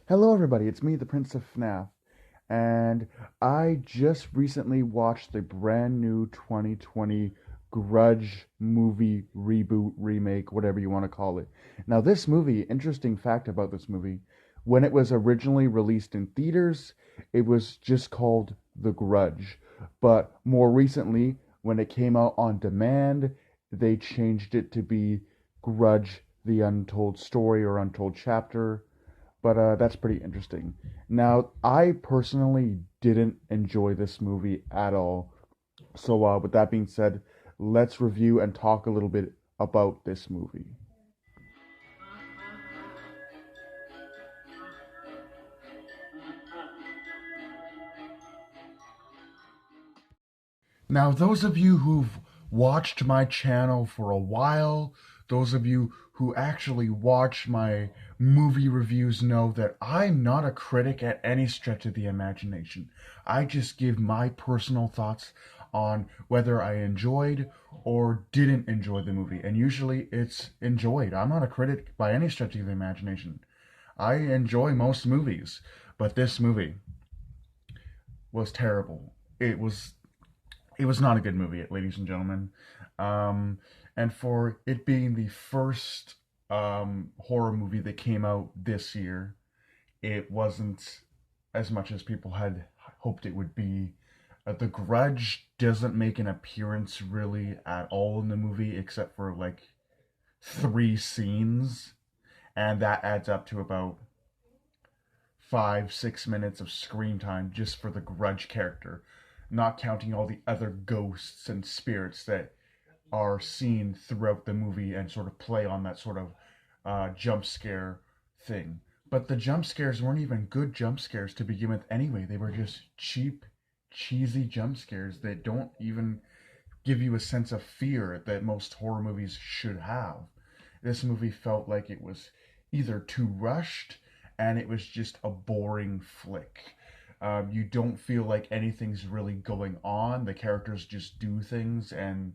Hello, everybody. It's me, the Prince of FNAF, and I just recently watched the brand new 2020 Grudge movie reboot, remake, whatever you want to call it. Now, this movie, interesting fact about this movie, when it was originally released in theaters, it was just called The Grudge. But more recently, when it came out on demand, they changed it to be Grudge, the Untold Story or Untold Chapter, but that's pretty interesting. Now, I personally didn't enjoy this movie at all. So, with that being said, let's review and talk a little bit about this movie. Now, those of you who've watched my channel for a while, those of you who actually watch my movie reviews know that I'm not a critic at any stretch of the imagination. I just give my personal thoughts on whether I enjoyed or didn't enjoy the movie. And usually it's enjoyed. I'm not a critic by any stretch of the imagination. I enjoy most movies, but this movie was terrible. It was not a good movie, ladies and gentlemen. Um, and for it being the first horror movie that came out this year, it wasn't as much as people had hoped it would be. The Grudge doesn't make an appearance really at all in the movie, except for like three scenes, and that adds up to about 5, 6 minutes of screen time just for the Grudge character, not counting all the other ghosts and spirits that are seen throughout the movie and sort of play on that sort of jump scare thing. But the jump scares weren't even good jump scares to begin with anyway. They were just cheap, cheesy jump scares that don't even give you a sense of fear that most horror movies should have. This movie felt like it was either too rushed and it was just a boring flick. You don't feel like anything's really going on. The characters just do things, and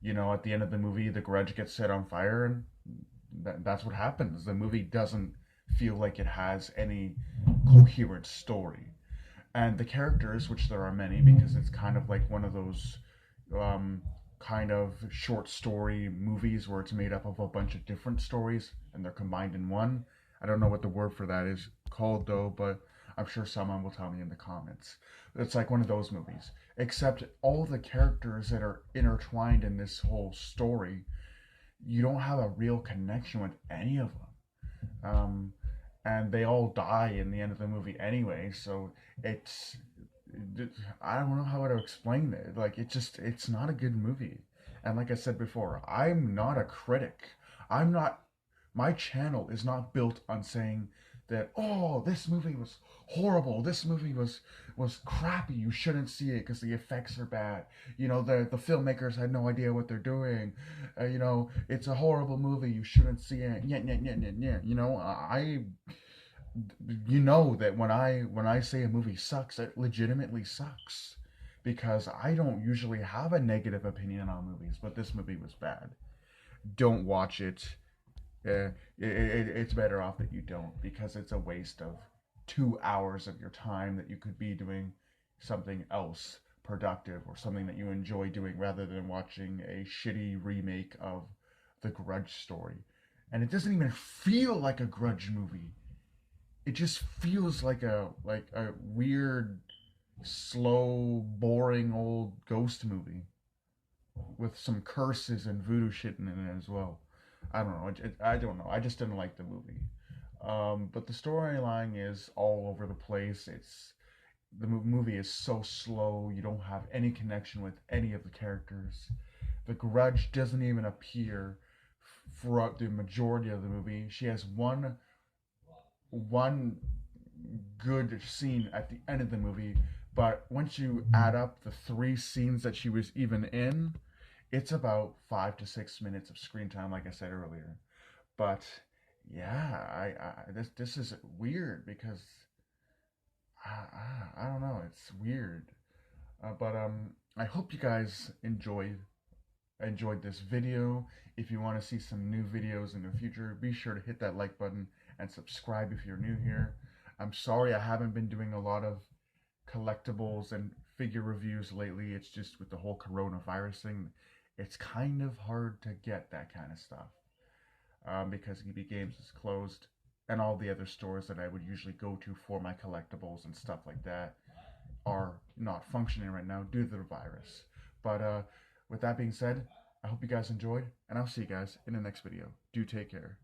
at the end of the movie, the Grudge gets set on fire, and that's what happens. The movie doesn't feel like it has any coherent story. And the characters, which there are many, because it's kind of like one of those um, kind of short story movies where it's made up of a bunch of different stories and they're combined in one. I don't know what the word for that is called though, but I'm sure someone will tell me in the comments. It's like one of those movies, except all the characters that are intertwined in this whole story, you don't have a real connection with any of them. And they all die in the end of the movie anyway, so it's I don't know how to explain it. Like it's not a good movie. And like I said before, I'm not a critic. I'm not My channel is not built on saying that, oh, this movie was horrible, this movie was crappy, you shouldn't see it because the effects are bad, the filmmakers had no idea what they're doing, it's a horrible movie, you shouldn't see it, yeah, yeah, yeah, yeah, yeah. I that when I say a movie sucks, it legitimately sucks, because I don't usually have a negative opinion on movies, but this movie was bad. Don't watch it. It's better off that you don't, because it's a waste of 2 hours of your time that you could be doing something else productive or something that you enjoy doing, rather than watching a shitty remake of the Grudge story. And it doesn't even feel like a Grudge movie. It just feels like a weird, slow, boring old ghost movie with some curses and voodoo shit in it as well. I don't know. I don't know. I just didn't like the movie. But the storyline is all over the place. The movie is so slow. You don't have any connection with any of the characters. The Grudge doesn't even appear throughout the majority of the movie. She has one good scene at the end of the movie, but once you add up the three scenes that she was even in, it's about 5 to 6 minutes of screen time, like I said earlier. But yeah, this is weird because I don't know, it's weird. But I hope you guys enjoyed this video. If you want to see some new videos in the future, be sure to hit that like button and subscribe if you're new here. I'm sorry I haven't been doing a lot of collectibles and figure reviews lately. It's just with the whole coronavirus thing, it's kind of hard to get that kind of stuff because EB Games is closed, and all the other stores that I would usually go to for my collectibles and stuff like that are not functioning right now due to the virus. But with that being said, I hope you guys enjoyed, and I'll see you guys in the next video. Do take care.